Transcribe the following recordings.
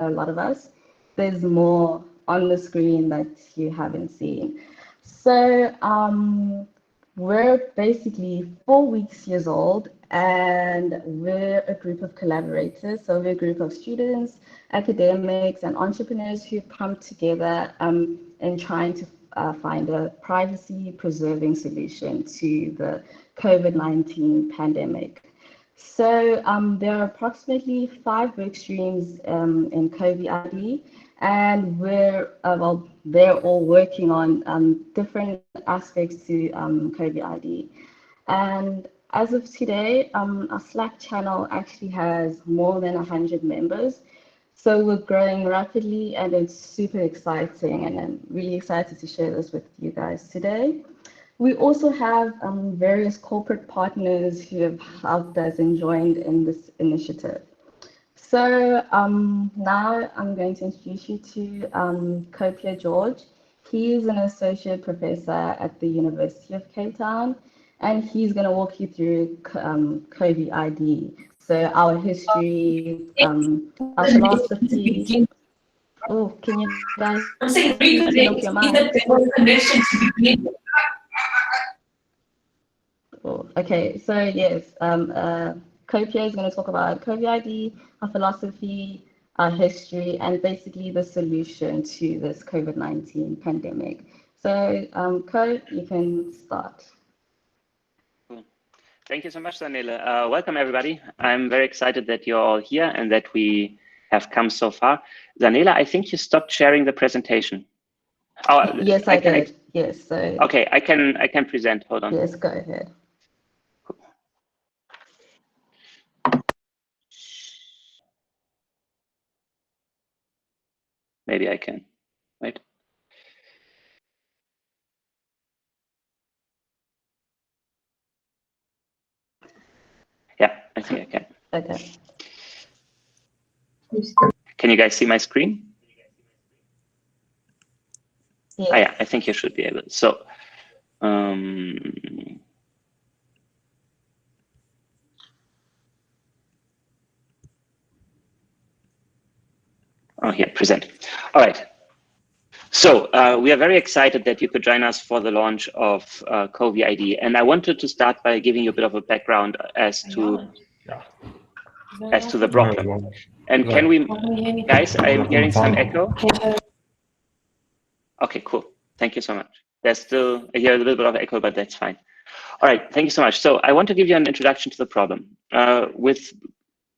a lot of us, there's more on the screen that you haven't seen. So we're basically 4 weeks old, and we're a group of collaborators. So we're a group of students, academics, and entrepreneurs who've come together in trying to find a privacy-preserving solution to the COVID-19 pandemic. So there are approximately 5 work streams in Covi-ID, and they're all working on different aspects to Covi-ID. And as of today, our Slack channel actually has more than 100 members. So we're growing rapidly, and it's super exciting, and I'm really excited to share this with you guys today. We also have various corporate partners who have helped us and joined in this initiative. So now I'm going to introduce you to Kopia George. He is an associate professor at the University of Cape Town, and he's going to walk you through Covi-ID. So our history, our philosophy. Oh, can you guys turn off your mic? Okay, so yes, Kopia is going to talk about Covi-ID, our philosophy, our history, and basically the solution to this COVID-19 pandemic. So, Ko, you can start. Cool. Thank you so much, Daniela. Welcome, everybody. I'm very excited that you're all here and that we have come so far. Daniela, I think you stopped sharing the presentation. Oh, yes, I did. Yes. So. Okay, I can present. Hold on. Yes, go ahead. Maybe I can, right? Yeah, I think I can. Okay. Can you guys see my screen? Yes. Oh, yeah, I think you should be able. So, oh, here, present. All right. So we are very excited that you could join us for the launch of Covi-ID. And I wanted to start by giving you a bit of a background as to the problem. And can we, guys, I'm hearing some echo. Okay, cool. Thank you so much. There's still, I hear a little bit of echo, but that's fine. All right, thank you so much. So I want to give you an introduction to the problem. With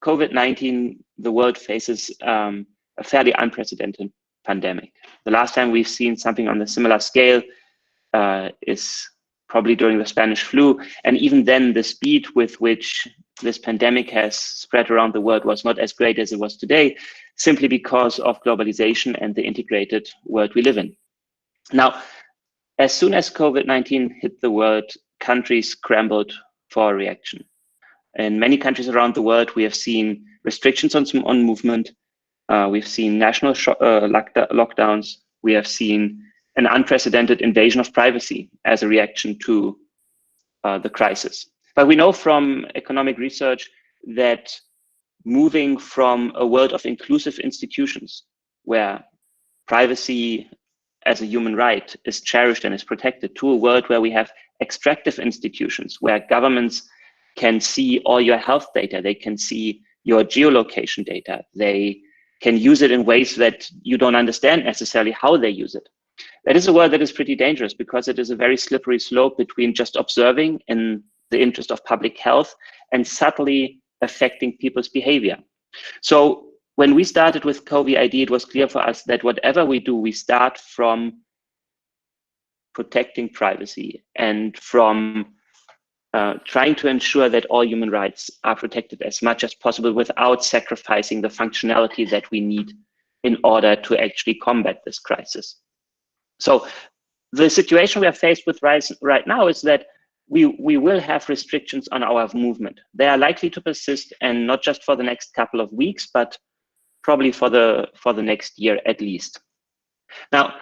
COVID-19, the world faces a fairly unprecedented pandemic. The last time we've seen something on a similar scale is probably during the Spanish flu. And even then, the speed with which this pandemic has spread around the world was not as great as it was today, simply because of globalization and the integrated world we live in. Now, as soon as COVID-19 hit the world, countries scrambled for a reaction. In many countries around the world, we have seen restrictions on movement. We've seen national lockdowns. We have seen an unprecedented invasion of privacy as a reaction to the crisis. But we know from economic research that moving from a world of inclusive institutions where privacy as a human right is cherished and is protected to a world where we have extractive institutions, where governments can see all your health data, they can see your geolocation data, they can use it in ways that you don't understand necessarily how they use it. That is a world that is pretty dangerous because it is a very slippery slope between just observing in the interest of public health and subtly affecting people's behavior. So when we started with Covi-ID, it was clear for us that whatever we do, we start from protecting privacy and from trying to ensure that all human rights are protected as much as possible without sacrificing the functionality that we need in order to actually combat this crisis. So the situation we are faced with right now is that we will have restrictions on our movement. They are likely to persist, and not just for the next couple of weeks, but probably for the next year at least. Now,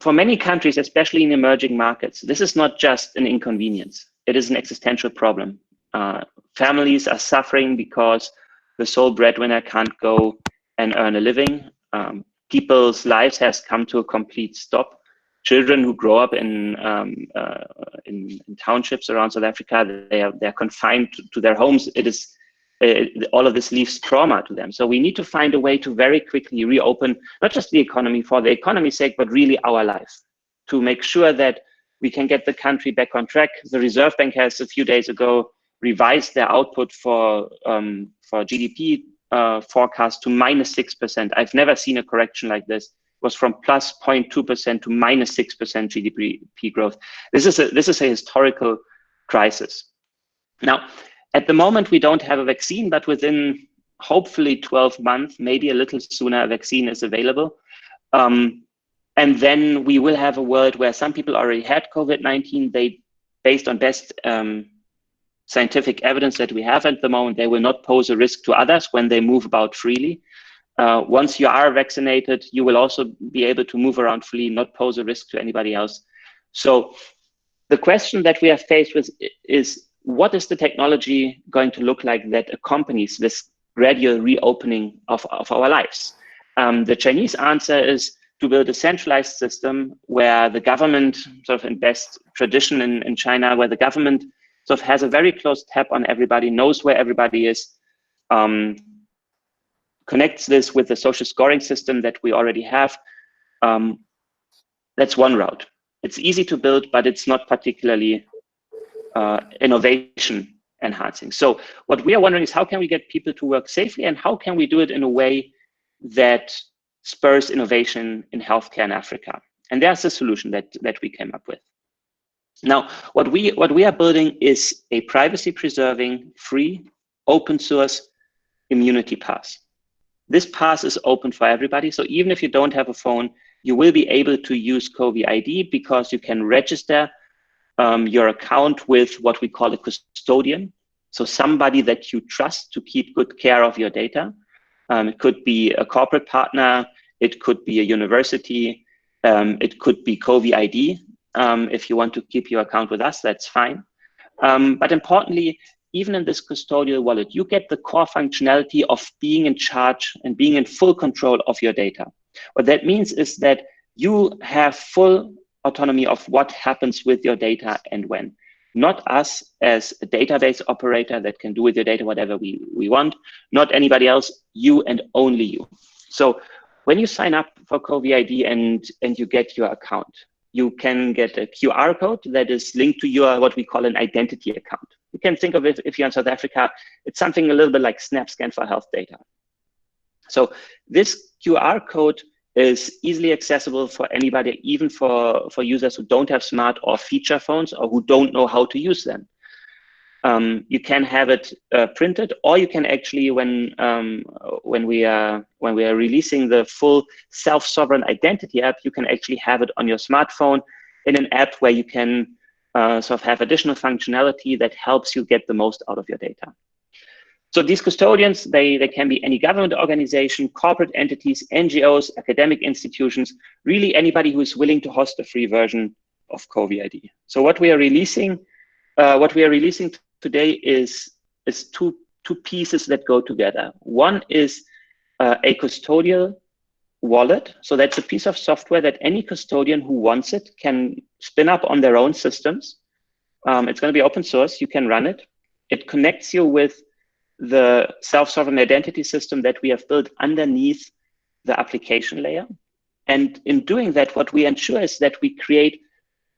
for many countries, especially in emerging markets, this is not just an inconvenience. It is an existential problem. Families are suffering because the sole breadwinner can't go and earn a living. People's lives has come to a complete stop. Children who grow up in townships around South Africa, they are confined to their homes. All of this leaves trauma to them. So we need to find a way to very quickly reopen, not just the economy for the economy's sake, but really our life, to make sure that we can get the country back on track. The Reserve Bank has a few days ago revised their output for GDP forecast to -6%. I've never seen a correction like this. It was from plus 0.2% to -6% GDP growth. This is a historical crisis. Now, at the moment, we don't have a vaccine, but within hopefully 12 months, maybe a little sooner, a vaccine is available. And then we will have a world where some people already had COVID-19. They, based on best scientific evidence that we have at the moment, they will not pose a risk to others when they move about freely. Once you are vaccinated, you will also be able to move around freely, not pose a risk to anybody else. So the question that we are faced with is, what is the technology going to look like that accompanies this gradual reopening of our lives? The Chinese answer is to build a centralized system where the government, sort of in best tradition in China, where the government sort of has a very close tap on everybody, knows where everybody is, connects this with the social scoring system that we already have. That's one route. It's easy to build, but it's not particularly innovation enhancing. So what we are wondering is, how can we get people to work safely, and how can we do it in a way that spurs innovation in healthcare in Africa? And there's a solution that we came up with. Now, what we are building is a privacy-preserving, free, open source immunity pass. This pass is open for everybody. So even if you don't have a phone, you will be able to use Covi-ID, because you can register your account with what we call a custodian. So somebody that you trust to keep good care of your data. It could be a corporate partner, it could be a university, it could be Covi-ID. If you want to keep your account with us, that's fine. But importantly, even in this custodial wallet, you get the core functionality of being in charge and being in full control of your data. What that means is that you have full autonomy of what happens with your data and when. Not us as a database operator that can do with your data whatever we want, not anybody else, you and only you. So when you sign up for Covi-ID and you get your account, you can get a QR code that is linked to your, what we call an identity account. You can think of it, if you're in South Africa, it's something a little bit like SnapScan for health data. So this QR code is easily accessible for anybody, even for users who don't have smart or feature phones or who don't know how to use them. You can have it printed, or you can actually, when we are releasing the full self-sovereign identity app, you can actually have it on your smartphone in an app where you can sort of have additional functionality that helps you get the most out of your data. So these custodians, they can be any government organization, corporate entities, NGOs, academic institutions, really anybody who is willing to host a free version of Covi-ID. So what we are releasing today is two pieces that go together. One is a custodial wallet. So that's a piece of software that any custodian who wants it can spin up on their own systems. It's going to be open source. You can run it. It connects you with the self-sovereign identity system that we have built underneath the application layer. And in doing that, what we ensure is that we create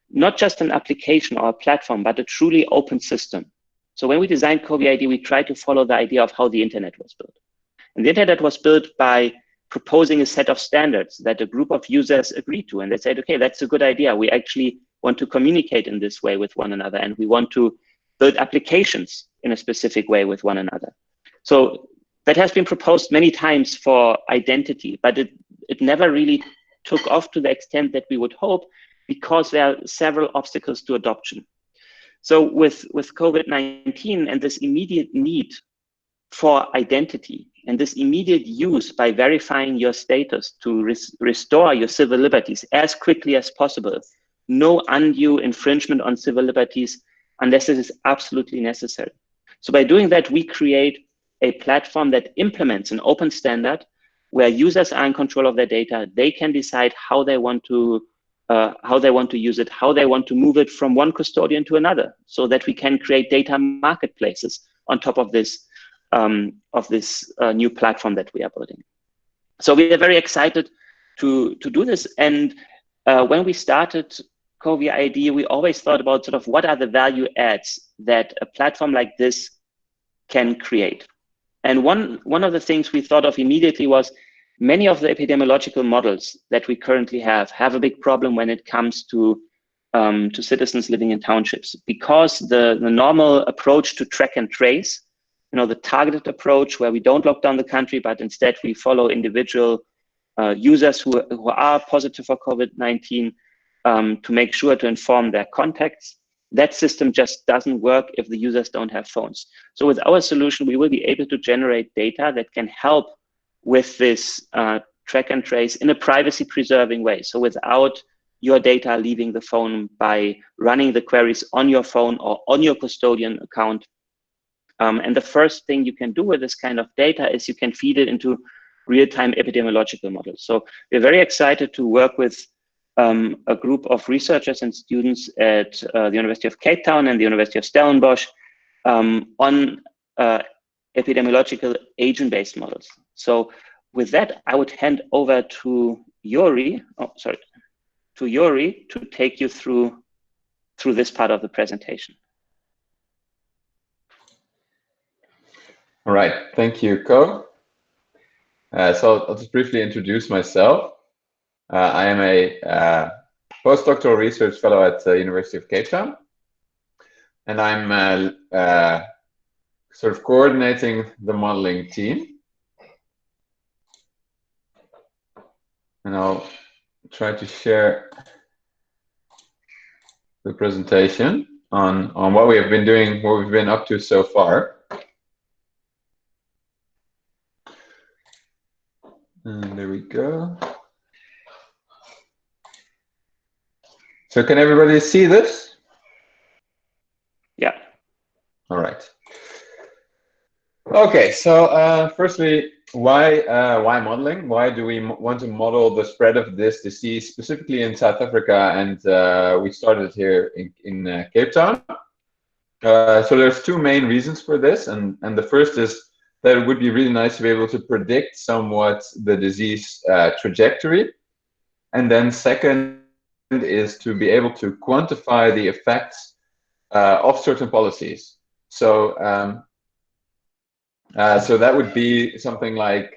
not just an application or a platform, but a truly open system. So when we designed Covi-ID, we tried to follow the idea of how the internet was built. And the internet was built by proposing a set of standards that a group of users agreed to. And they said, okay, that's a good idea. We actually want to communicate in this way with one another, and we want to build applications in a specific way with one another. So that has been proposed many times for identity, but it never really took off to the extent that we would hope, because there are several obstacles to adoption. So with COVID-19 and this immediate need for identity and this immediate use by verifying your status to restore your civil liberties as quickly as possible, no undue infringement on civil liberties unless it is absolutely necessary. So by doing that, we create a platform that implements an open standard where users are in control of their data. They can decide how they want to use it, how they want to move it from one custodian to another, so that we can create data marketplaces on top of this new platform that we are building. So we are very excited to do this. And when we started Covi-ID, we always thought about sort of what are the value adds that a platform like this can create. And one of the things we thought of immediately was many of the epidemiological models that we currently have a big problem when it comes to citizens living in townships, because the normal approach to track and trace, the targeted approach where we don't lock down the country, but instead we follow individual users who are positive for COVID-19 to make sure to inform their contacts. That system just doesn't work if the users don't have phones. So with our solution, we will be able to generate data that can help with this track and trace in a privacy preserving way. So without your data leaving the phone, by running the queries on your phone or on your custodian account. And the first thing you can do with this kind of data is you can feed it into real-time epidemiological models. So we're very excited to work with a group of researchers and students at the University of Cape Town and the University of Stellenbosch on epidemiological agent-based models. So with that, I would hand over to Yuri, to take you through this part of the presentation. All right, thank you, Ko. So I'll just briefly introduce myself. I am a postdoctoral research fellow at the University of Cape Town, and I'm sort of coordinating the modeling team. And I'll try to share the presentation on what we have been doing, what we've been up to so far. And there we go. So can everybody see this? Yeah. All right. Okay, so firstly, why modeling? Why do we want to model the spread of this disease specifically in South Africa? And we started here in Cape Town. So there's two main reasons for this, and the first is that it would be really nice to be able to predict somewhat the disease trajectory, and then second is to be able to quantify the effects of certain policies. So so that would be something like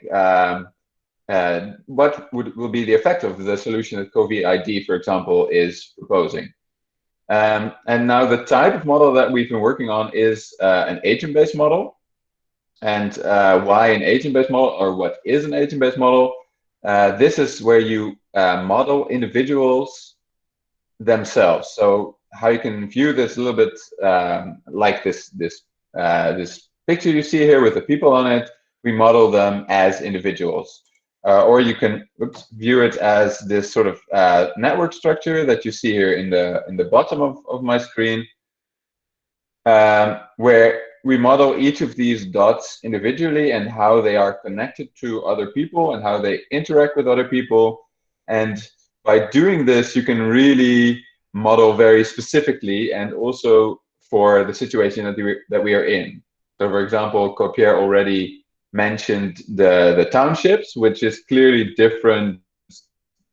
what will be the effect of the solution that Covi-ID, for example, is proposing. And now the type of model that we've been working on is an agent-based model. And why an agent-based model, or what is an agent-based model? This is where you model individuals themselves. So how you can view this a little bit like this picture you see here with the people on it. We model them as individuals, or you can view it as this sort of network structure that you see here in the bottom of my screen, where we model each of these dots individually and how they are connected to other people and how they interact with other people. And by doing this, you can really model very specifically and also for the situation that we are in. So, for example, Pierre already mentioned the townships, which is clearly different,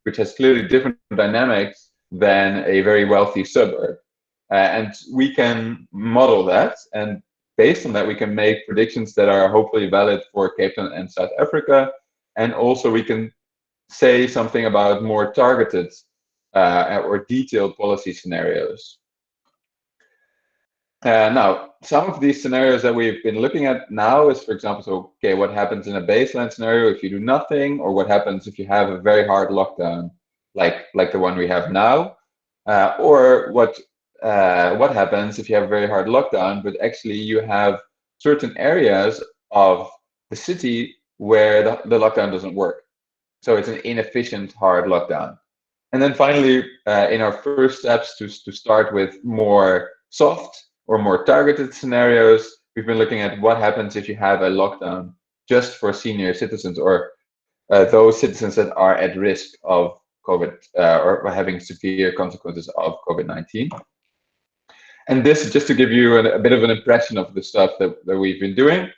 which has clearly different dynamics than a very wealthy suburb. And we can model that, and based on that, we can make predictions that are hopefully valid for Cape Town and South Africa. And also we can say something about more targeted or detailed policy scenarios. Now, some of these scenarios that we've been looking at now is, for example, so, okay, what happens in a baseline scenario if you do nothing, or what happens if you have a very hard lockdown, like the one we have now, or what happens if you have a very hard lockdown, but actually you have certain areas of the city where the lockdown doesn't work. So it's an inefficient hard lockdown. And then finally, in our first steps to start with more soft or more targeted scenarios, we've been looking at what happens if you have a lockdown just for senior citizens, or those citizens that are at risk of COVID or having severe consequences of COVID-19. And this is just to give you a bit of an impression of the stuff that we've been doing.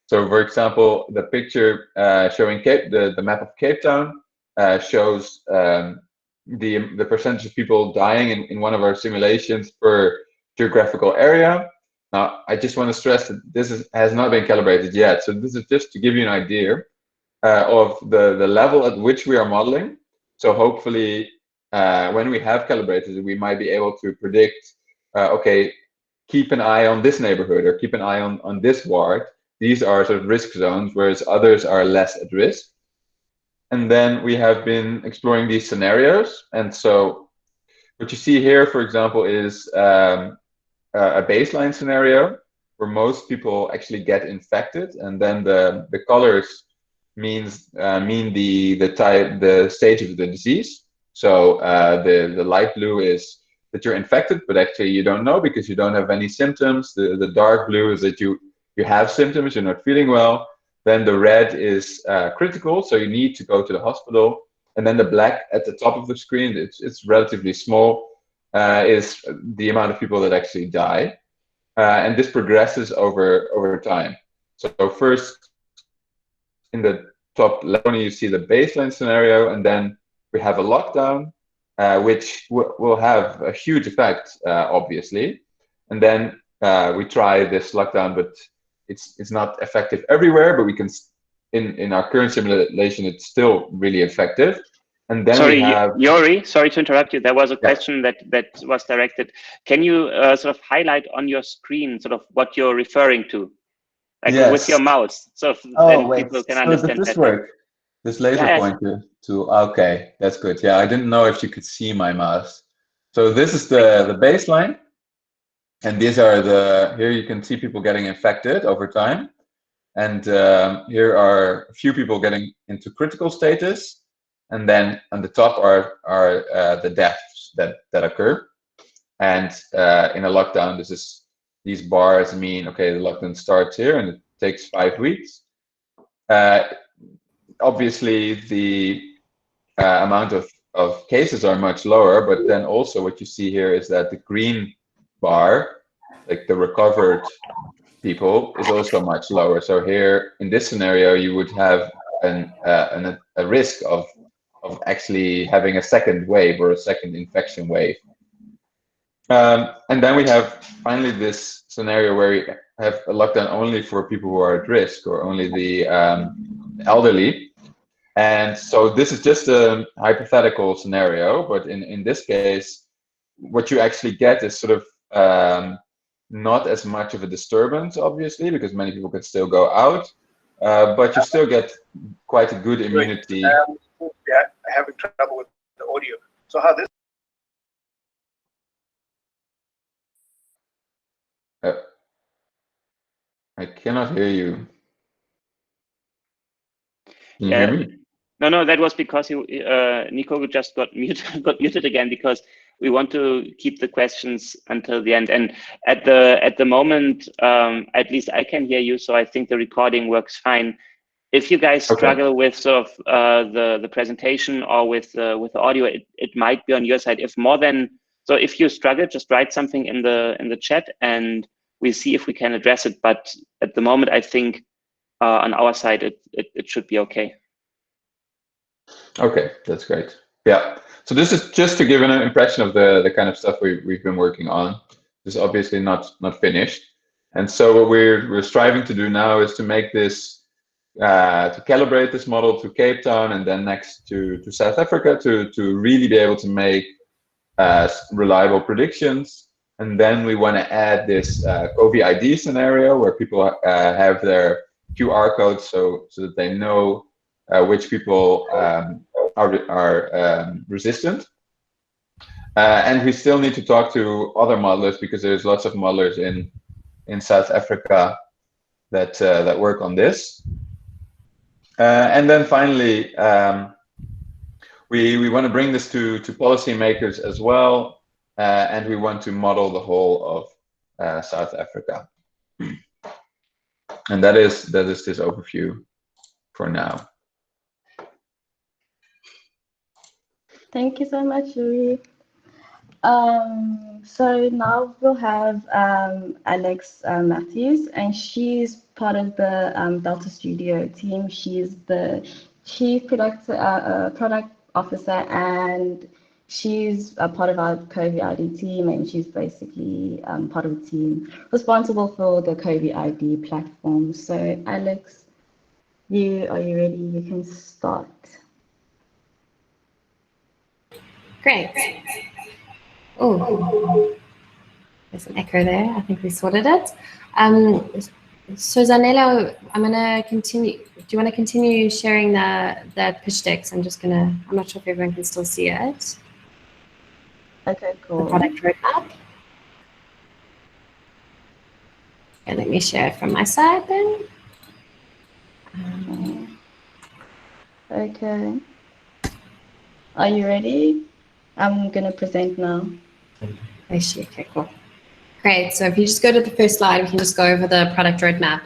So, for example, the picture showing the map of Cape Town shows the percentage of people dying in one of our simulations per geographical area. Now, I just want to stress that this has not been calibrated yet. So this is just to give you an idea of the level at which we are modeling. So hopefully, when we have calibrated it, we might be able to predict, okay, keep an eye on this neighborhood or keep an eye on this ward. These are sort of risk zones, whereas others are less at risk. And then we have been exploring these scenarios. And so what you see here, for example, is a baseline scenario where most people actually get infected, and then the colors mean the stage of the disease. So the light blue is that you're infected, but actually you don't know because you don't have any symptoms. The dark blue is that you have symptoms, you're not feeling well. Then the red is critical, so you need to go to the hospital. And then the black at the top of the screen, it's relatively small, is the amount of people that actually die. And this progresses over time. So first, in the top left, you see the baseline scenario, and then we have a lockdown, which will have a huge effect, obviously. And then we try this lockdown, but it's not effective everywhere, but we can, in our current simulation, it's still really effective. And then sorry, we have Yori, sorry to interrupt you. There was a question that was directed. Can you sort of highlight on your screen sort of what you're referring to, like with your mouse, so then people can understand does this better. work? This laser pointer to okay, that's good. Yeah, I didn't know if you could see my mouse. So this is the baseline. And these are here you can see people getting infected over time. And here are a few people getting into critical status. And then on the top are the deaths that occur. And in a lockdown, these bars mean, okay, the lockdown starts here and it takes 5 weeks. Obviously, the amount of cases are much lower, but then also what you see here is that the green bar, like the recovered people, is also much lower. So here in this scenario, you would have a risk of actually having a second wave or a second infection wave. And then we have finally this scenario where we have a lockdown only for people who are at risk or only the elderly. And so this is just a hypothetical scenario, but in this case, what you actually get is sort of not as much of a disturbance, obviously, because many people can still go out, but you still get quite a good immunity. Yeah, having trouble with the audio. So how this? I cannot hear you. Can you hear me? No, that was because Nico just got muted again, because we want to keep the questions until the end. And at the moment, at least I can hear you, so I think the recording works fine. If you guys struggle with sort of the presentation or with the audio, it might be on your side. If you struggle, just write something in the chat and we'll see if we can address it. But at the moment, I think on our side it should be okay. Okay, that's great. Yeah. So this is just to give an impression of the kind of stuff we've been working on. This is obviously not finished. And so what we're striving to do now is to make this to calibrate this model to Cape Town and then next to South Africa to really be able to make reliable predictions. And then we want to add this Covi-ID scenario where people have their QR codes so that they know which people are resistant. And we still need to talk to other modelers because there's lots of modelers in South Africa that work on this. And then finally, we want to bring this to policymakers as well, and we want to model the whole of South Africa. And that is this overview for now. Thank you so much, Yuri. So now we'll have Alex Matthews, and she's part of the Delta Studio team. She's the chief product officer, and she's a part of our Covi-ID team, and she's basically part of the team responsible for the Covi-ID platform. So Alex, are you ready? You can start. Great. Oh, there's an echo there. I think we sorted it. So Zanella, I'm gonna continue. Do you want to continue sharing that pitch decks? I'm not sure if everyone can still see it. Okay, cool. The product roadmap. And let me share it from my side then. Okay. Are you ready? I'm gonna present now. Okay, cool. Great. So if you just go to the first slide, we can just go over the product roadmap.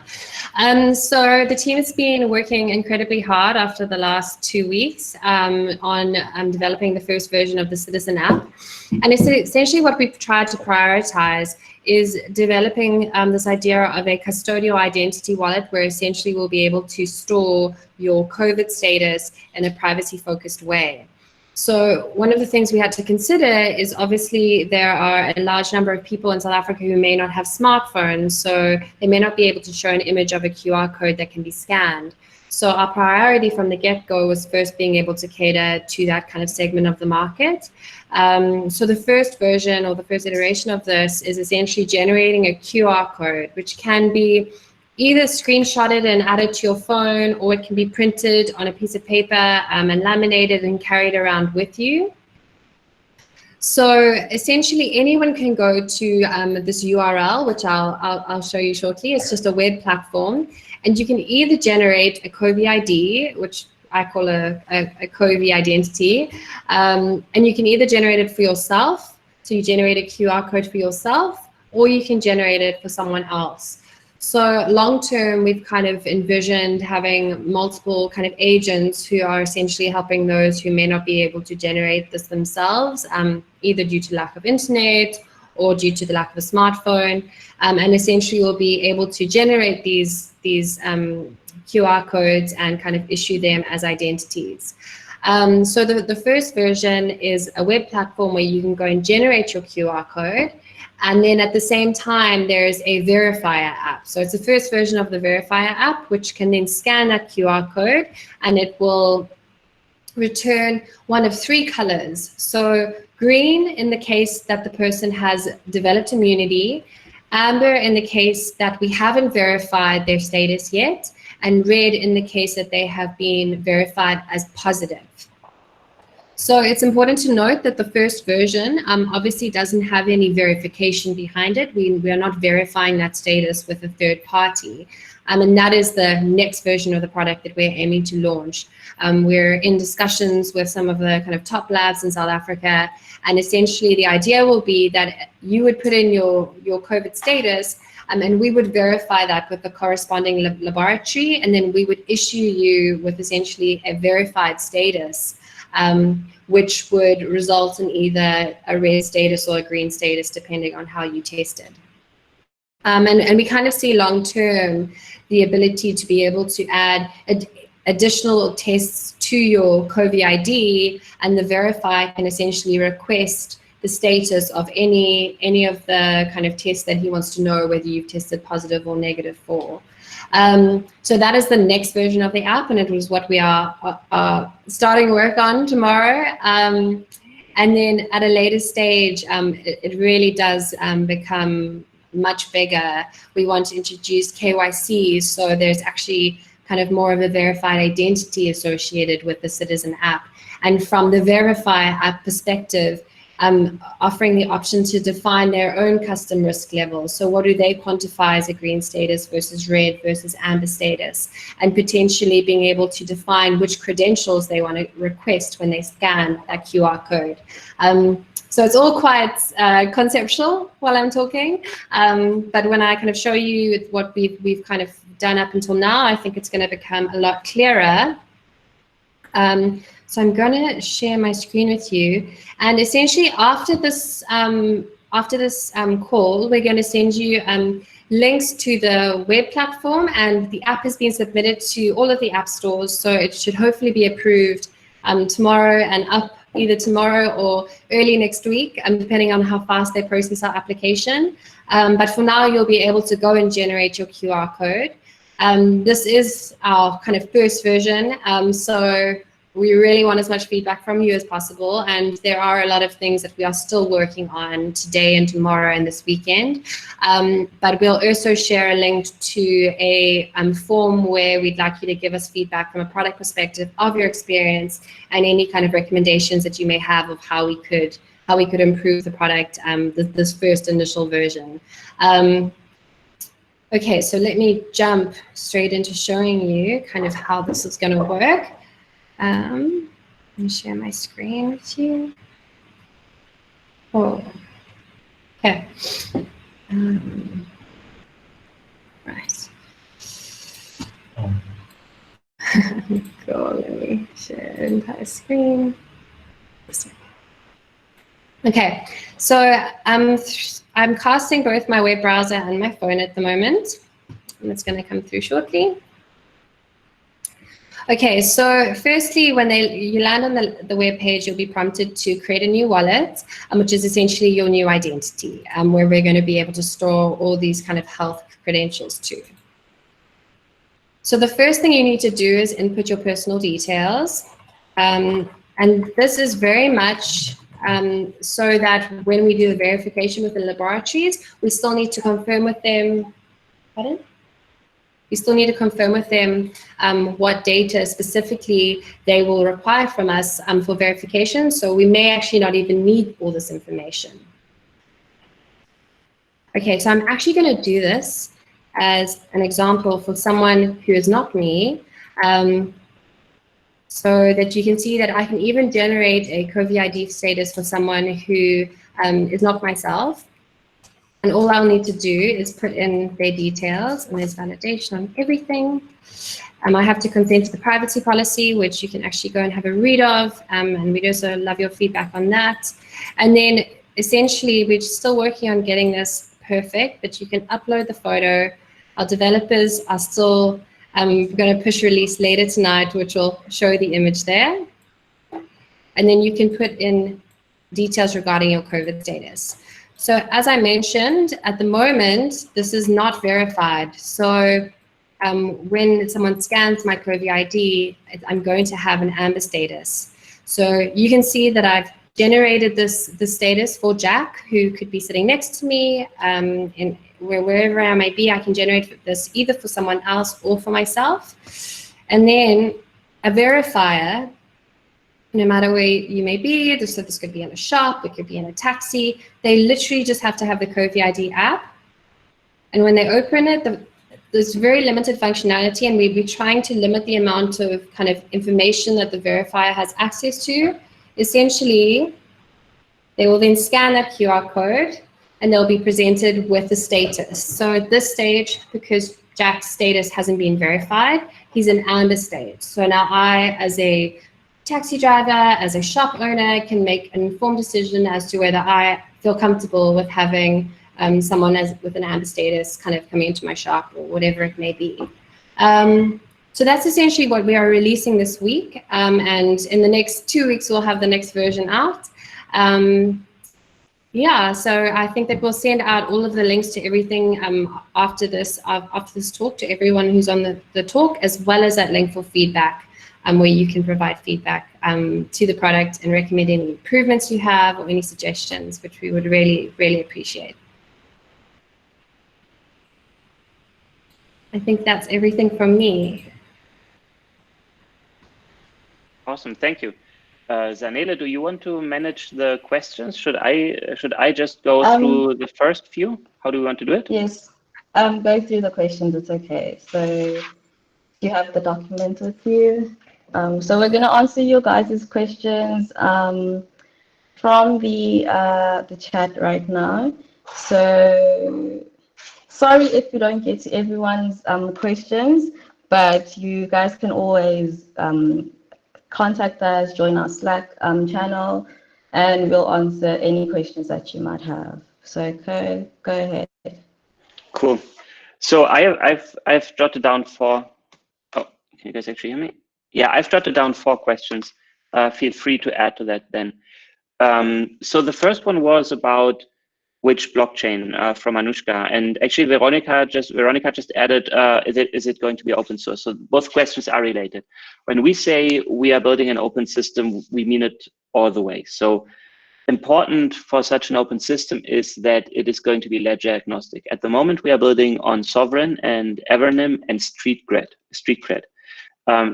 So the team has been working incredibly hard after the last 2 weeks on developing the first version of the Citizen app. And essentially what we've tried to prioritize is developing this idea of a custodial identity wallet where essentially we'll be able to store your COVID status in a privacy-focused way. So one of the things we had to consider is obviously there are a large number of people in South Africa who may not have smartphones, so they may not be able to show an image of a QR code that can be scanned. So our priority from the get-go was first being able to cater to that kind of segment of the market. So the first version or the first iteration of this is essentially generating a QR code, which can be either screenshotted and added to your phone, or it can be printed on a piece of paper and laminated and carried around with you. So essentially anyone can go to this URL, which I'll show you shortly. It's just a web platform, and you can either generate a Covi-ID, which I call a Covi identity, and you can either generate it for yourself, so you generate a QR code for yourself, or you can generate it for someone else. So long term, we've kind of envisioned having multiple kind of agents who are essentially helping those who may not be able to generate this themselves, either due to lack of internet or due to the lack of a smartphone. And essentially we'll be able to generate these QR codes and kind of issue them as identities. So the first version is a web platform where you can go and generate your QR code. And then at the same time, there's a verifier app. So it's the first version of the verifier app, which can then scan that QR code, and it will return one of 3 colors. So green in the case that the person has developed immunity, amber in the case that we haven't verified their status yet, and red in the case that they have been verified as positive. So it's important to note that the first version obviously doesn't have any verification behind it. We are not verifying that status with a third party. And that is the next version of the product that we're aiming to launch. We're in discussions with some of the kind of top labs in South Africa. And essentially the idea will be that you would put in your COVID status, and we would verify that with the corresponding laboratory. And then we would issue you with essentially a verified status, which would result in either a red status or a green status, depending on how you tested. And we kind of see long-term the ability to be able to add additional tests to your Covi-ID, and the verifier can essentially request the status of any of the kind of tests that he wants to know whether you've tested positive or negative for. So that is the next version of the app, and it was what we are starting work on tomorrow. And then at a later stage, it really does become much bigger. We want to introduce KYC, so there's actually kind of more of a verified identity associated with the Citizen app. And from the verifier app perspective, offering the option to define their own custom risk level. So what do they quantify as a green status versus red versus amber status, and potentially being able to define which credentials they want to request when they scan that QR code. So it's all quite conceptual while I'm talking, but when I kind of show you what we've kind of done up until now, I think it's going to become a lot clearer. So I'm going to share my screen with you. And essentially after this call, we're going to send you links to the web platform, and the app has been submitted to all of the app stores. So it should hopefully be approved tomorrow and up either tomorrow or early next week, depending on how fast they process our application. But for now, you'll be able to go and generate your QR code. This is our kind of first version. So we really want as much feedback from you as possible. And there are a lot of things that we are still working on today and tomorrow and this weekend. But we'll also share a link to a form where we'd like you to give us feedback from a product perspective of your experience and any kind of recommendations that you may have of how we could improve the product, this first initial version. Okay, so let me jump straight into showing you kind of how this is going to work. Let me share my screen with you. Oh, okay. Right. Cool, let me share entire screen. Okay, so I'm casting both my web browser and my phone at the moment, and it's going to come through shortly. Okay, so firstly, when you land on the web page, you'll be prompted to create a new wallet, which is essentially your new identity, where we're going to be able to store all these kind of health credentials to. So the first thing you need to do is input your personal details, and this is very much so that when we do the verification with the laboratories, we still need to confirm with them. Pardon? We still need to confirm with them what data specifically they will require from us for verification. So we may actually not even need all this information. Okay, so I'm actually going to do this as an example for someone who is not me, so that you can see that I can even generate a Covi-ID status for someone who is not myself. And all I'll need to do is put in their details, and there's validation on everything. I have to consent to the privacy policy, which you can actually go and have a read of, and we'd also love your feedback on that. And then essentially, we're still working on getting this perfect, but you can upload the photo. Our developers are still going to push release later tonight, which will show the image there. And then you can put in details regarding your COVID status. So as I mentioned, at the moment, this is not verified. So when someone scans my Covi-ID, I'm going to have an amber status. So you can see that I've generated this status for Jack, who could be sitting next to me. Wherever I may be, I can generate this either for someone else or for myself. And then a verifier, no matter where you may be, so this could be in a shop, it could be in a taxi, they literally just have to have the Covi-ID app. And when they open it, there's very limited functionality, and we'll be trying to limit the amount of kind of information that the verifier has access to. Essentially, they will then scan that QR code, and they'll be presented with the status. So at this stage, because Jack's status hasn't been verified, he's in amber state. So now I, as a taxi driver, as a shop owner, can make an informed decision as to whether I feel comfortable with having someone with an amber status kind of coming into my shop or whatever it may be. So that's essentially what we are releasing this week. And in the next 2 weeks, we'll have the next version out. Yeah, so I think that we'll send out all of the links to everything after this talk to everyone who's on the talk, as well as that link for feedback, where you can provide feedback to the product and recommend any improvements you have or any suggestions, which we would really, really appreciate. I think that's everything from me. Awesome, thank you. Zanele, do you want to manage the questions? Should I just go through the first few? How do we want to do it? Yes, go through the questions, it's okay. So you have the document with you. So we're going to answer your guys' questions from the chat right now. So sorry if we don't get to everyone's questions, but you guys can always contact us, join our Slack channel, and we'll answer any questions that you might have. So go ahead. Cool. So I've jotted down 4. Oh, can you guys actually hear me? Yeah, I've jotted down 4 questions. Feel free to add to that then. So the first one was about which blockchain from Anushka, and actually Veronica just added, is it going to be open source? So both questions are related. When we say we are building an open system, we mean it all the way. So important for such an open system is that it is going to be ledger agnostic. At the moment, we are building on Sovereign and Evernym and Streetcred,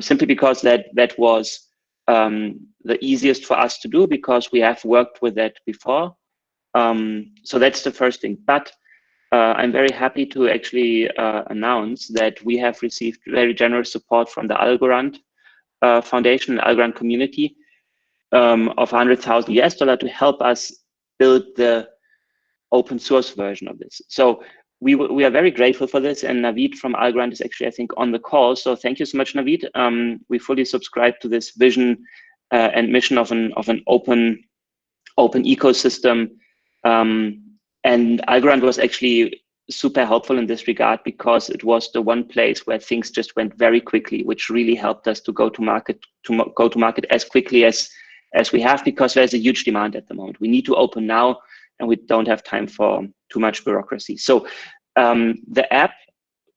simply because that was the easiest for us to do because we have worked with that before. So that's the first thing. But I'm very happy to actually announce that we have received very generous support from the Algorand Foundation, the Algorand community, of $100,000 to help us build the open source version of this. So we are very grateful for this, and Naveed from Algorand is actually, I think, on the call. So thank you so much, Naveed. We fully subscribe to this vision and mission of an open ecosystem. And Algorand was actually super helpful in this regard because it was the one place where things just went very quickly, which really helped us to go to market as quickly as we have, because there's a huge demand at the moment. We need to open now, and we don't have time for too much bureaucracy. So the app,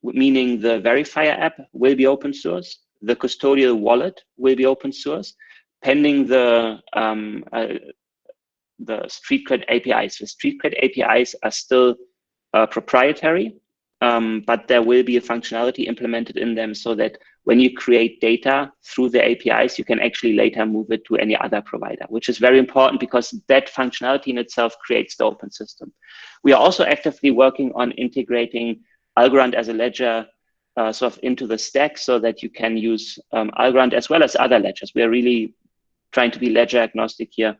meaning the verifier app, will be open source. The custodial wallet will be open source, pending the Streetcred APIs. The Streetcred APIs are still proprietary, but there will be a functionality implemented in them so that when you create data through the APIs, you can actually later move it to any other provider, which is very important because that functionality in itself creates the open system. We are also actively working on integrating Algorand as a ledger sort of into the stack so that you can use Algorand as well as other ledgers. We are really trying to be ledger agnostic here.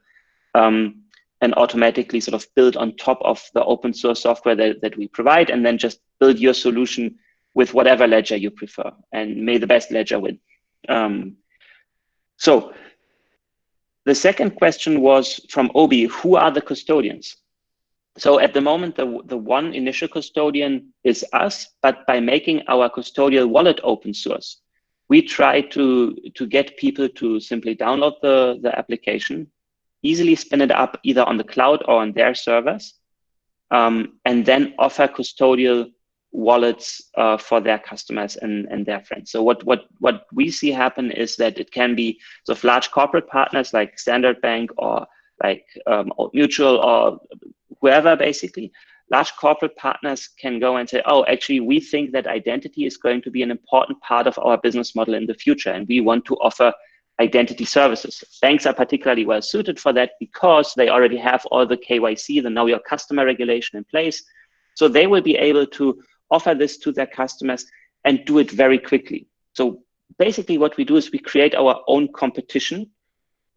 And automatically sort of build on top of the open source software that we provide, and then just build your solution with whatever ledger you prefer, and may the best ledger win. So the second question was from Obi, who are the custodians? So at the moment, the one initial custodian is us, but by making our custodial wallet open source, we try to get people to simply download the application, easily spin it up either on the cloud or on their servers, and then offer custodial wallets for their customers and their friends. So what we see happen is that it can be sort of large corporate partners like Standard Bank or like Old Mutual or whoever, basically. Large corporate partners can go and say, oh, actually, we think that identity is going to be an important part of our business model in the future, and we want to offer identity services. Banks are particularly well suited for that because they already have all the KYC, the Know Your Customer regulation in place. So they will be able to offer this to their customers and do it very quickly. So basically what we do is we create our own competition,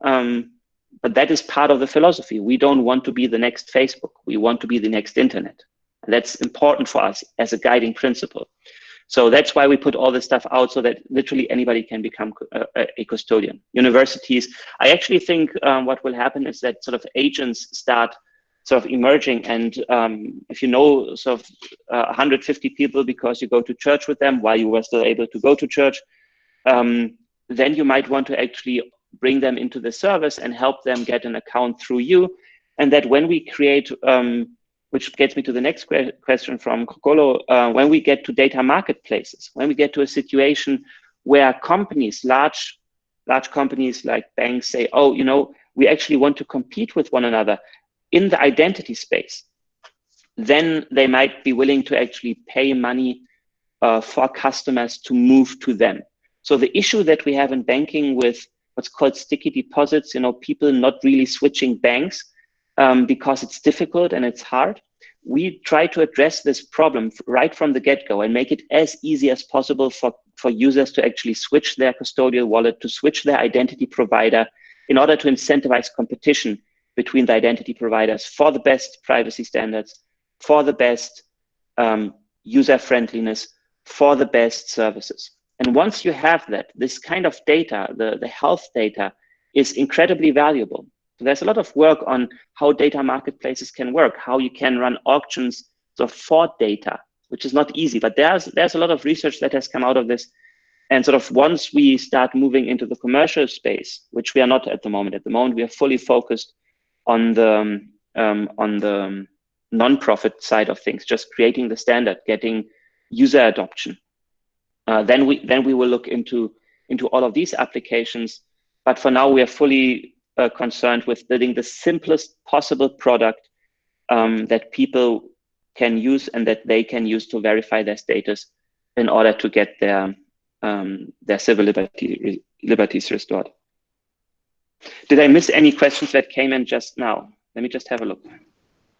but that is part of the philosophy. We don't want to be the next Facebook. We want to be the next internet. And that's important for us as a guiding principle. So that's why we put all this stuff out so that literally anybody can become a custodian. Universities, I actually think what will happen is that sort of agents start sort of emerging. And if you know sort of 150 people because you go to church with them while you were still able to go to church, then you might want to actually bring them into the service and help them get an account through you. And that when we create, which gets me to the next question from Kokolo, when we get to data marketplaces, when we get to a situation where companies, large companies like banks say, oh, you know, we actually want to compete with one another in the identity space, then they might be willing to actually pay money for customers to move to them. So the issue that we have in banking with what's called sticky deposits, you know, people not really switching banks, because it's difficult and it's hard. We try to address this problem right from the get-go and make it as easy as possible for users to actually switch their custodial wallet, to switch their identity provider, in order to incentivize competition between the identity providers for the best privacy standards, for the best user friendliness, for the best services. And once you have that, this kind of data, the health data, is incredibly valuable. So there's a lot of work on how data marketplaces can work, how you can run auctions for data, which is not easy, but there's a lot of research that has come out of this. And sort of once we start moving into the commercial space, which we are not at the moment. At the moment, we are fully focused on the non-profit side of things, just creating the standard, getting user adoption. Then we will look into all of these applications. But for now, we are fully concerned with building the simplest possible product that people can use and that they can use to verify their status in order to get their civil liberties restored. Did I miss any questions that came in just now? Let me just have a look.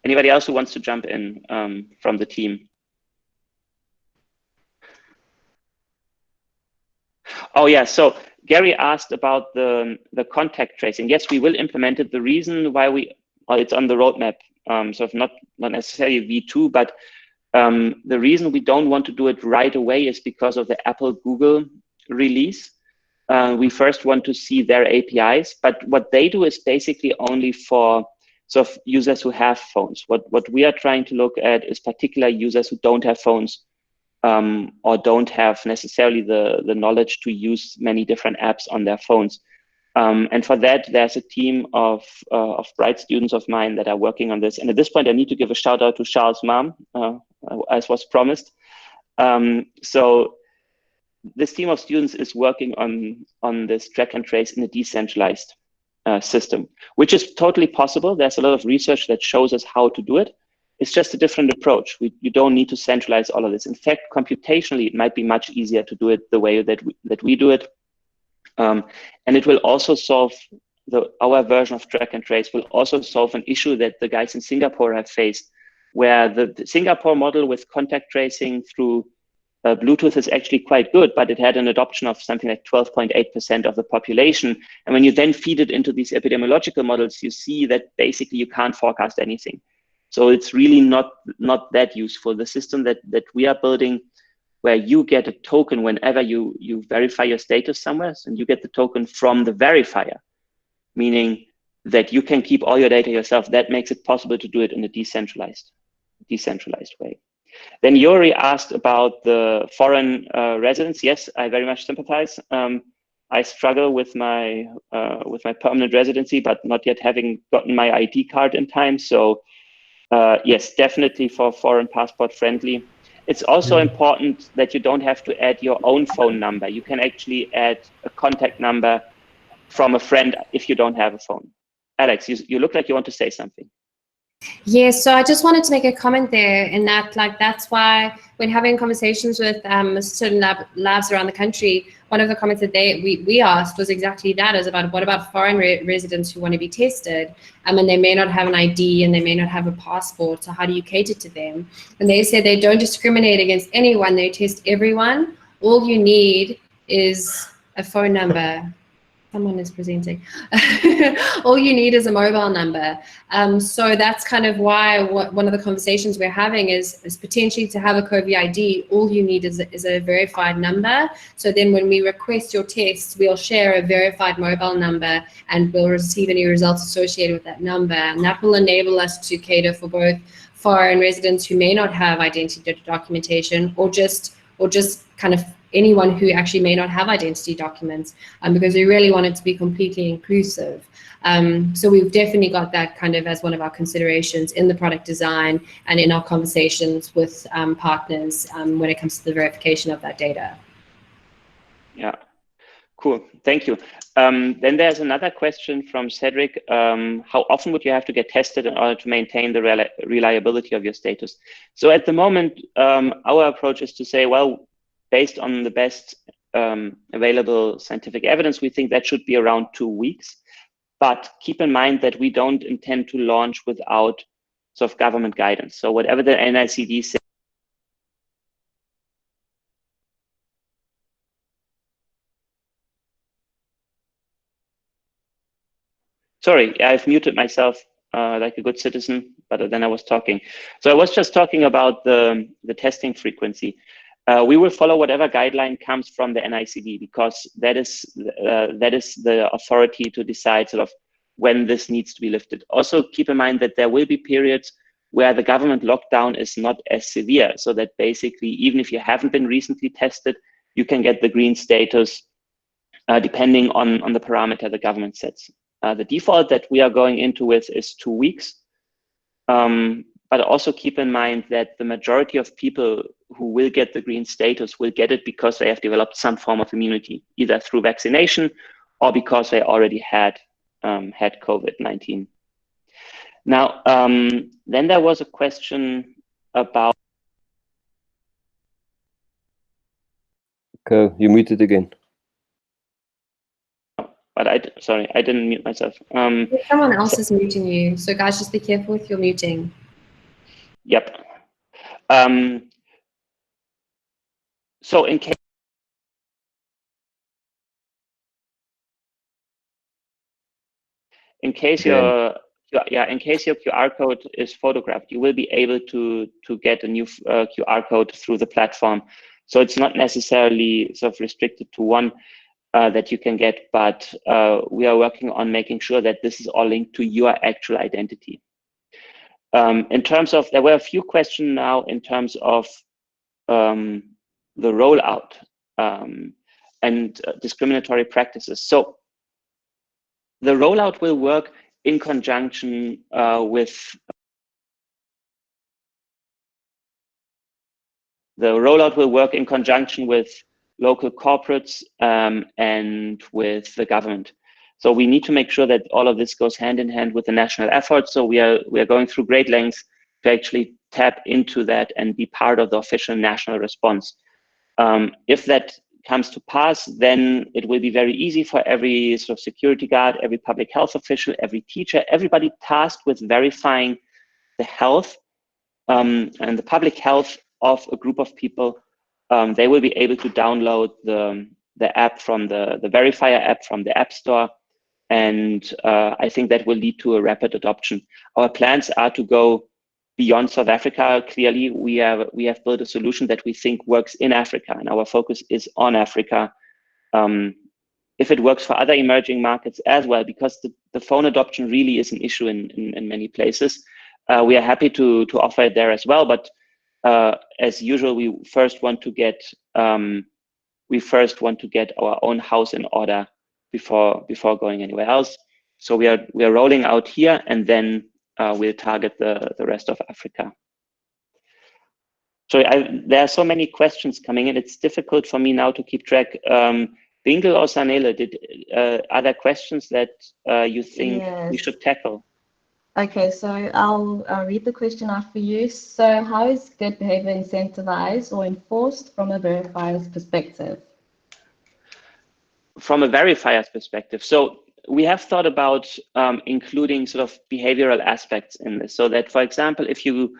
Anybody else who wants to jump in from the team? Oh yeah, so Gary asked about the contact tracing. Yes, we will implement it. The reason why it's on the roadmap, so not necessarily V2, but the reason we don't want to do it right away is because of the Apple-Google release. We first want to see their APIs, but what they do is basically only for sort of users who have phones. What we are trying to look at is particular users who don't have phones or don't have necessarily the knowledge to use many different apps on their phones. And for that, there's a team of bright students of mine that are working on this. And at this point, I need to give a shout out to Charles' mom, as was promised. So this team of students is working on this track and trace in a decentralized system, which is totally possible. There's a lot of research that shows us how to do it. It's just a different approach. You don't need to centralize all of this. In fact, computationally, it might be much easier to do it the way that we do it. And it will also solve, our version of track and trace will also solve an issue that the guys in Singapore have faced, where the Singapore model with contact tracing through Bluetooth is actually quite good, but it had an adoption of something like 12.8% of the population. And when you then feed it into these epidemiological models, you see that basically you can't forecast anything. So it's really not that useful. The system that we are building, where you get a token whenever you verify your status somewhere, and you get the token from the verifier, meaning that you can keep all your data yourself. That makes it possible to do it in a decentralized way. Then Yuri asked about the foreign residents. Yes, I very much sympathize. I struggle with my permanent residency, but not yet having gotten my ID card in time. So yes, definitely for foreign passport friendly. It's also important that you don't have to add your own phone number. You can actually add a contact number from a friend if you don't have a phone. Alex, you look like you want to say something. Yeah, so I just wanted to make a comment there in that, like, that's why when having conversations with certain labs around the country, one of the comments that we asked was exactly that, is about what about foreign residents who want to be tested, and they may not have an ID and they may not have a passport, so how do you cater to them? And they said they don't discriminate against anyone, they test everyone. All you need is a phone number. Someone is presenting. All you need is a mobile number. So that's kind of why one of the conversations we're having is potentially to have a Covi-ID. All you need is a verified number. So then when we request your test, we'll share a verified mobile number and we'll receive any results associated with that number. And that will enable us to cater for both foreign residents who may not have identity documentation, or just kind of anyone who actually may not have identity documents, because we really want it to be completely inclusive. So we've definitely got that kind of as one of our considerations in the product design and in our conversations with partners when it comes to the verification of that data. Yeah, cool, thank you. Then there's another question from Cedric. How often would you have to get tested in order to maintain the reliability of your status? So at the moment, our approach is to say, well, based on the best available scientific evidence, we think that should be around 2 weeks. But keep in mind that we don't intend to launch without sort of government guidance. So whatever the NICD says. Sorry, I've muted myself like a good citizen, but then I was talking. So I was just talking about the testing frequency. we will follow whatever guideline comes from the NICD, because that is the authority to decide sort of when this needs to be lifted. Also, keep in mind that there will be periods where the government lockdown is not as severe, so that basically, even if you haven't been recently tested, you can get the green status depending on the parameter the government sets. The default that we are going into with is 2 weeks. But also keep in mind that the majority of people who will get the green status will get it because they have developed some form of immunity, either through vaccination or because they already had COVID-19. Now, then there was a question about. Okay, you muted again. But I didn't mute myself. Someone else is muting you, so guys, just be careful with your muting. Yep. So in case your QR code is photographed, you will be able to get a new QR code through the platform. So it's not necessarily sort of restricted to one that you can get, but we are working on making sure that this is all linked to your actual identity. In terms of, there were a few questions now in terms of the rollout and discriminatory practices. So the rollout will work in conjunction with local corporates and with the government. So we need to make sure that all of this goes hand in hand with the national effort. So we are going through great lengths to actually tap into that and be part of the official national response. If that comes to pass, then it will be very easy for every sort of security guard, every public health official, every teacher, everybody tasked with verifying the health and the public health of a group of people. They will be able to download the app from the Verifier app from the App Store. And I think that will lead to a rapid adoption. Our plans are to go beyond South Africa. Clearly, we have built a solution that we think works in Africa, and our focus is on Africa. If it works for other emerging markets as well, because the phone adoption really is an issue in many places, we are happy to offer it there as well. But as usual, we first want to get our own house in order before going anywhere else. So we are rolling out here, and then we'll target the rest of Africa. So there are so many questions coming in. It's difficult for me now to keep track. Bingle or Sanele, are there questions that you think we should tackle? Okay, so I'll read the question out for you. So how is good behavior incentivized or enforced from a verifier's perspective? From a verifier's perspective. So we have thought about including sort of behavioral aspects in this, so that, for example, if you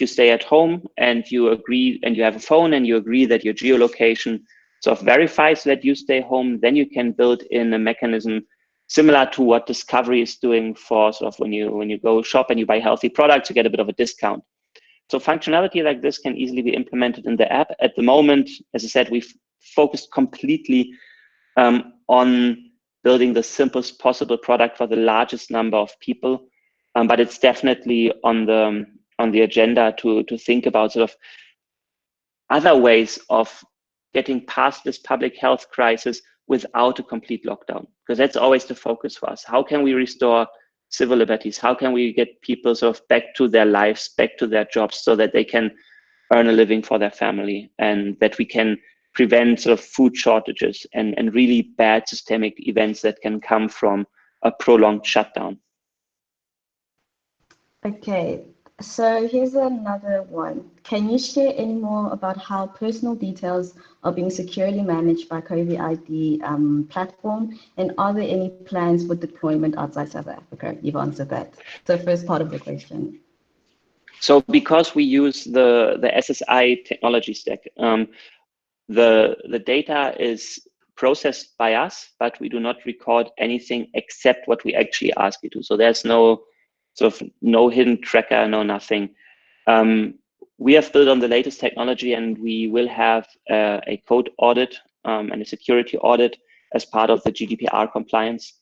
stay at home and you agree and you have a phone and you agree that your geolocation sort of verifies that you stay home, then you can build in a mechanism similar to what Discovery is doing for sort of when you go shop and you buy healthy products, you get a bit of a discount. So functionality like this can easily be implemented in the app. At the moment, as I said, we've focused completely on building the simplest possible product for the largest number of people, but it's definitely on the agenda to think about sort of other ways of getting past this public health crisis without a complete lockdown, because that's always the focus for us. How can we restore civil liberties? How can we get people sort of back to their lives, back to their jobs, so that they can earn a living for their family, and that we can prevent sort of food shortages and really bad systemic events that can come from a prolonged shutdown. Okay, so here's another one. Can you share any more about how personal details are being securely managed by Covi-ID platform? And are there any plans for deployment outside South Africa? You've answered that. So first part of the question. So because we use the SSI technology stack, the data is processed by us, but we do not record anything except what we actually ask you to. So there's no hidden tracker, no nothing. We have built on the latest technology, and we will have a code audit and a security audit as part of the GDPR compliance,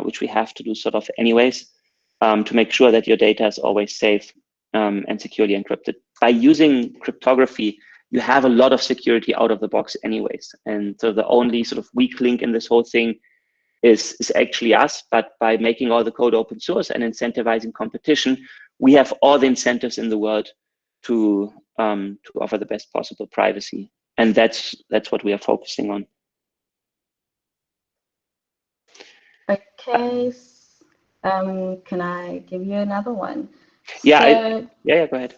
which we have to do sort of anyways, to make sure that your data is always safe and securely encrypted. By using cryptography, you have a lot of security out of the box anyways. And so the only sort of weak link in this whole thing is actually us. But by making all the code open source and incentivizing competition, we have all the incentives in the world to offer the best possible privacy. And that's what we are focusing on. Okay. Can I give you another one? Yeah, yeah, go ahead.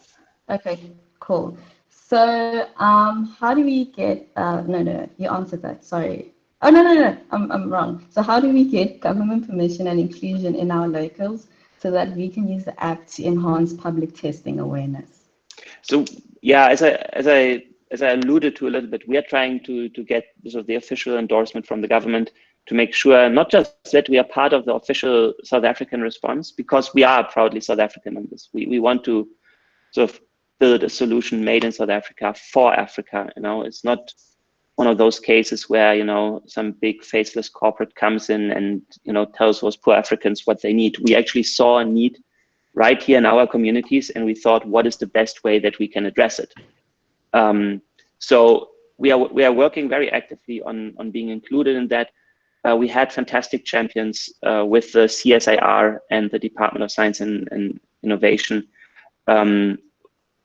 Okay, cool. So, how do we get? No, you answered that. Sorry. Oh no, I'm wrong. So, how do we get government permission and inclusion in our locals so that we can use the app to enhance public testing awareness? So, yeah, as I alluded to a little bit, we are trying to get sort of the official endorsement from the government to make sure not just that we are part of the official South African response, because we are proudly South African on this. We want to sort of build a solution made in South Africa for Africa. You know, it's not one of those cases where, you know, some big faceless corporate comes in and, you know, tells those poor Africans what they need. We actually saw a need right here in our communities, and we thought, what is the best way that we can address it? So we are working very actively on being included in that. We had fantastic champions with the CSIR and the Department of Science and Innovation,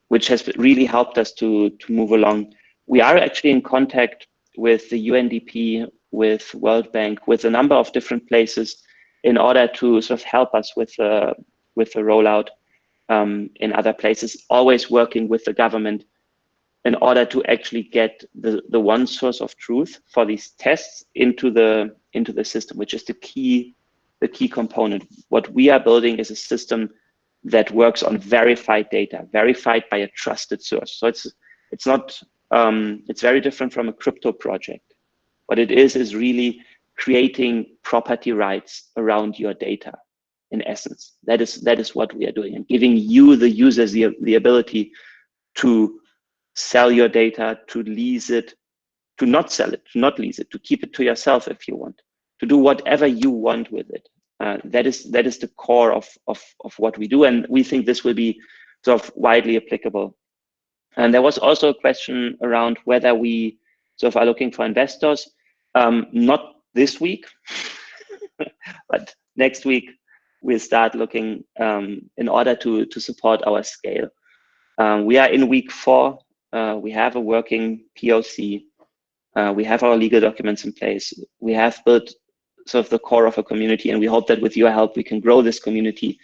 which has really helped us to move along. We are actually in contact with the UNDP, with World Bank, with a number of different places in order to sort of help us with the rollout in other places, always working with the government in order to actually get the one source of truth for these tests into the system, which is the key component. What we are building is a system that works on verified data, verified by a trusted source. So it's not it's very different from a crypto project. What it is really creating property rights around your data. In essence, that is what we are doing, and giving you, the users, the ability to sell your data, to lease it, to not sell it, to not lease it, to keep it to yourself if you want, to do whatever you want with it. That is the core of what we do, and we think this will be sort of widely applicable. And there was also a question around whether we sort of are looking for investors. Not this week, but next week we'll start looking in order to support our scale. We are in week 4. We have a working POC. We have our legal documents in place. We have built sort of the core of a community, and we hope that with your help, we can grow this community.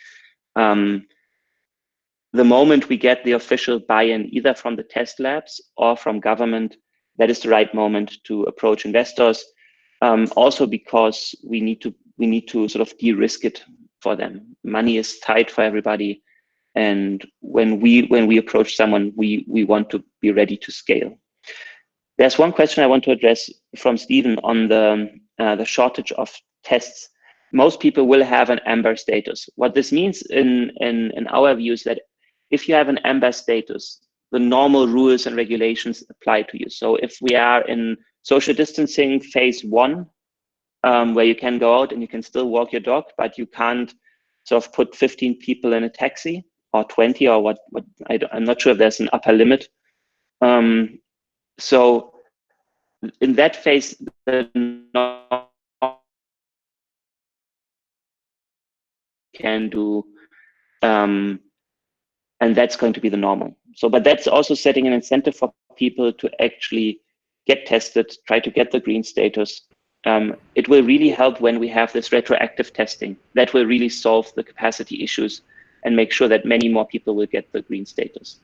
The moment we get the official buy-in, either from the test labs or from government, that is the right moment to approach investors. Also because we need to sort of de-risk it for them. Money is tight for everybody. And when we approach someone, we want to be ready to scale. There's one question I want to address from Stephen on the shortage of tests. Most people will have an amber status. What this means in our view is that if you have an amber status, the normal rules and regulations apply to you. So if we are in social distancing phase 1, where you can go out and you can still walk your dog, but you can't sort of put 15 people in a taxi, or 20, or what I'm not sure if there's an upper limit. So in that phase, can do, and that's going to be the normal. So, but that's also setting an incentive for people to actually get tested, try to get the green status. It will really help when we have this retroactive testing. That will really solve the capacity issues and make sure that many more people will get the green status.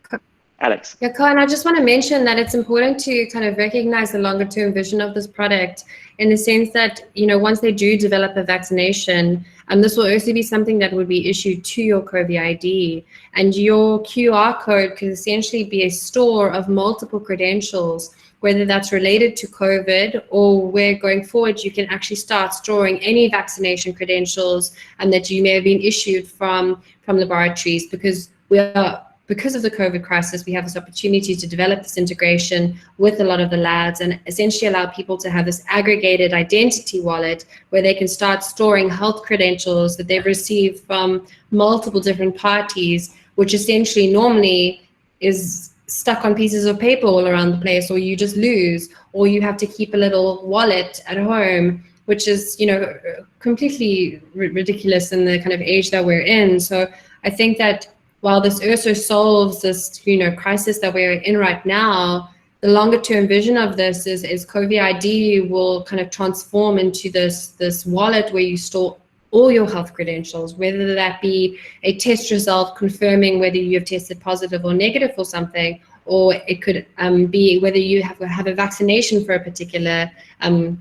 Alex. Yeah, Colin, I just want to mention that it's important to kind of recognize the longer term vision of this product, in the sense that, you know, once they do develop a vaccination, this will also be something that would be issued to your Covi-ID, and your QR code could essentially be a store of multiple credentials, whether that's related to COVID, or where going forward you can actually start storing any vaccination credentials and that you may have been issued from laboratories, because we are because of the COVID crisis, we have this opportunity to develop this integration with a lot of the labs and essentially allow people to have this aggregated identity wallet where they can start storing health credentials that they've received from multiple different parties, which essentially normally is stuck on pieces of paper all around the place, or you just lose, or you have to keep a little wallet at home, which is, you know, completely ridiculous in the kind of age that we're in. So I think that while this also solves this, you know, crisis that we're in right now, the longer term vision of this is Covi-ID will kind of transform into this wallet where you store all your health credentials, whether that be a test result confirming whether you have tested positive or negative for something, or it could be whether you have a vaccination for a particular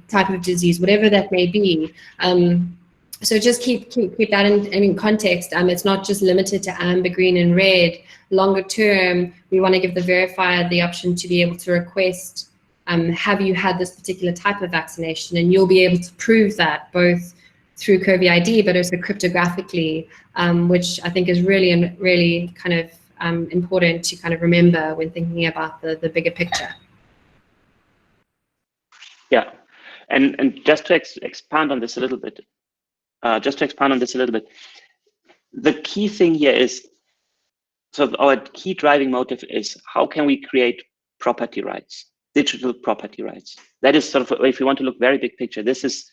type of disease, whatever that may be. So just keep that in context. It's not just limited to amber, green, and red. Longer term, we want to give the verifier the option to be able to request, have you had this particular type of vaccination? And you'll be able to prove that both through Covi-ID, but also cryptographically, which I think is really kind of important to kind of remember when thinking about the bigger picture. Yeah, and just to expand on this a little bit, the key thing here is, so our key driving motive is how can we create property rights, digital property rights. That is sort of, if you want to look very big picture, this is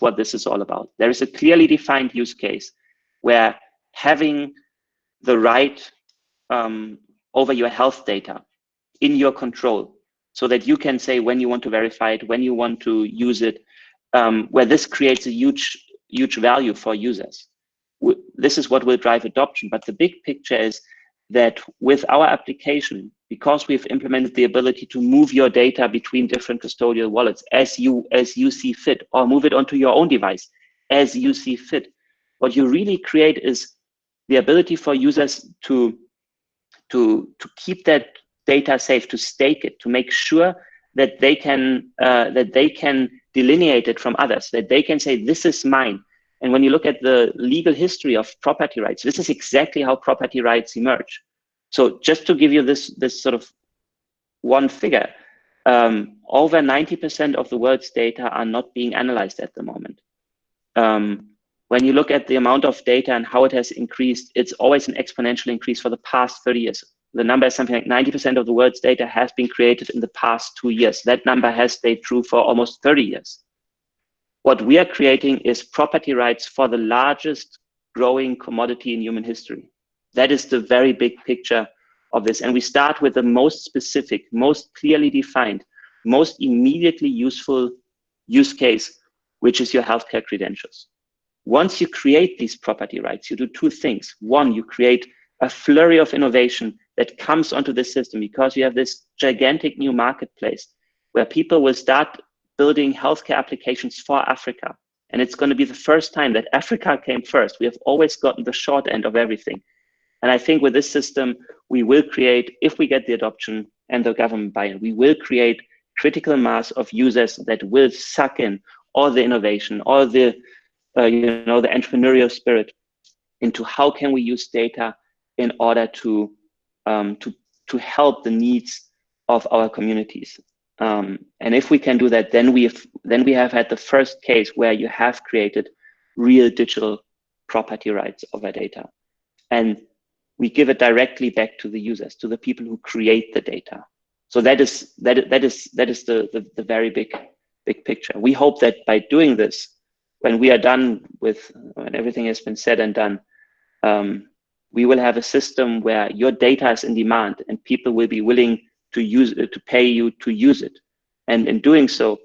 what this is all about. There is a clearly defined use case where having the right over your health data in your control, so that you can say when you want to verify it, when you want to use it, where this creates a huge value for users. This is what will drive adoption. But the big picture is that with our application, because we've implemented the ability to move your data between different custodial wallets as you see fit, or move it onto your own device as you see fit, what you really create is the ability for users to keep that data safe, to stake it, to make sure that they can delineate it from others, that they can say, this is mine. And when you look at the legal history of property rights, this is exactly how property rights emerge. So just to give you this sort of one figure, over 90% of the world's data are not being analyzed at the moment. When you look at the amount of data and how it has increased, it's always an exponential increase for the past 30 years. The number is something like 90% of the world's data has been created in the past 2 years. That number has stayed true for almost 30 years. What we are creating is property rights for the largest growing commodity in human history. That is the very big picture of this. And we start with the most specific, most clearly defined, most immediately useful use case, which is your healthcare credentials. Once you create these property rights, you do two things. One, you create a flurry of innovation that comes onto the system because you have this gigantic new marketplace where people will start building healthcare applications for Africa. And it's going to be the first time that Africa came first. We have always gotten the short end of everything. And I think with this system, we will create, if we get the adoption and the government buy-in, we will create critical mass of users that will suck in all the innovation, all the the entrepreneurial spirit into how can we use data in order to help the needs of our communities. And if we can do that, then we have had the first case where you have created real digital property rights over data, and we give it directly back to the users, to the people who create the data. So that is the very big picture. We hope that by doing this, when we are done with, when everything has been said and done, we will have a system where your data is in demand and people will be willing to use it, to pay you to use it. And in doing so,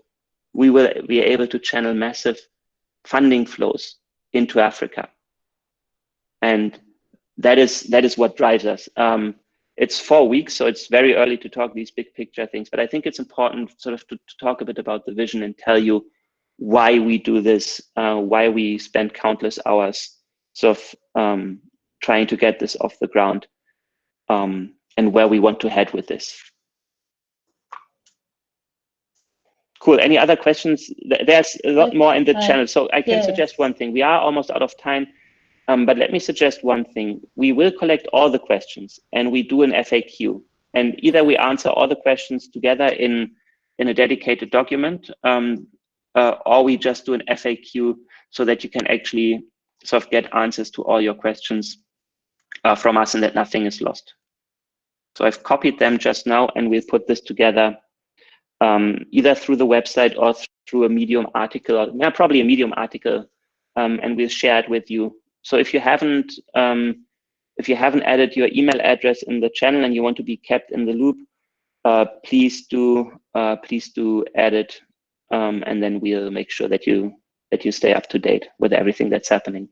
we will be able to channel massive funding flows into Africa. And that is what drives us. It's 4 weeks, so it's very early to talk these big picture things, but I think it's important sort of to talk a bit about the vision and tell you why we do this, why we spend countless hours sort of trying to get this off the ground, and where we want to head with this. Cool. Any other questions? There's a lot more in the channel, so I can suggest one thing. We are almost out of time. But let me suggest one thing. We will collect all the questions and we do an FAQ. And either we answer all the questions together in a dedicated document, or we just do an FAQ so that you can actually sort of get answers to all your questions from us and that nothing is lost. So I've copied them just now and we'll put this together either through the website or through a Medium article, or probably a Medium article, and we'll share it with you. So if you haven't added your email address in the channel and you want to be kept in the loop, please do add it, and then we'll make sure that you stay up to date with everything that's happening.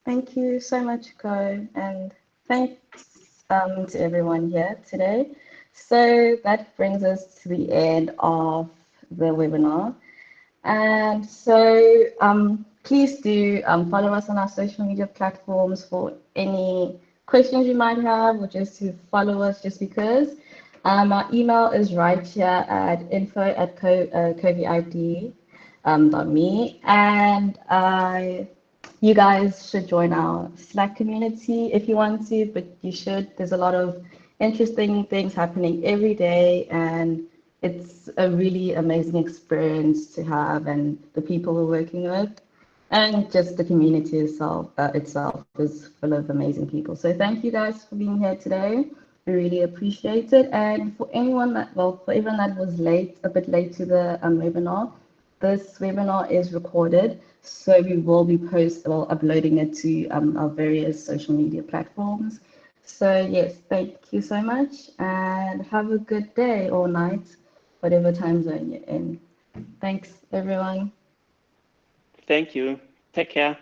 Thank you so much, Ko, and thanks to everyone here today. So that brings us to the end of the webinar. And so please do follow us on our social media platforms for any questions you might have, or just to follow us just because. Our email is right here at info@covi.me, and you guys should join our Slack community if you want to, but you should. There's a lot of interesting things happening every day, and it's a really amazing experience to have, and the people we're working with, and just the community itself is full of amazing people. So thank you guys for being here today. We really appreciate it. And for everyone that was a bit late to the webinar, this webinar is recorded, so we will be uploading it to our various social media platforms. So yes, thank you so much, and have a good day or night, whatever time zone you're in. Thanks, everyone. Thank you. Take care.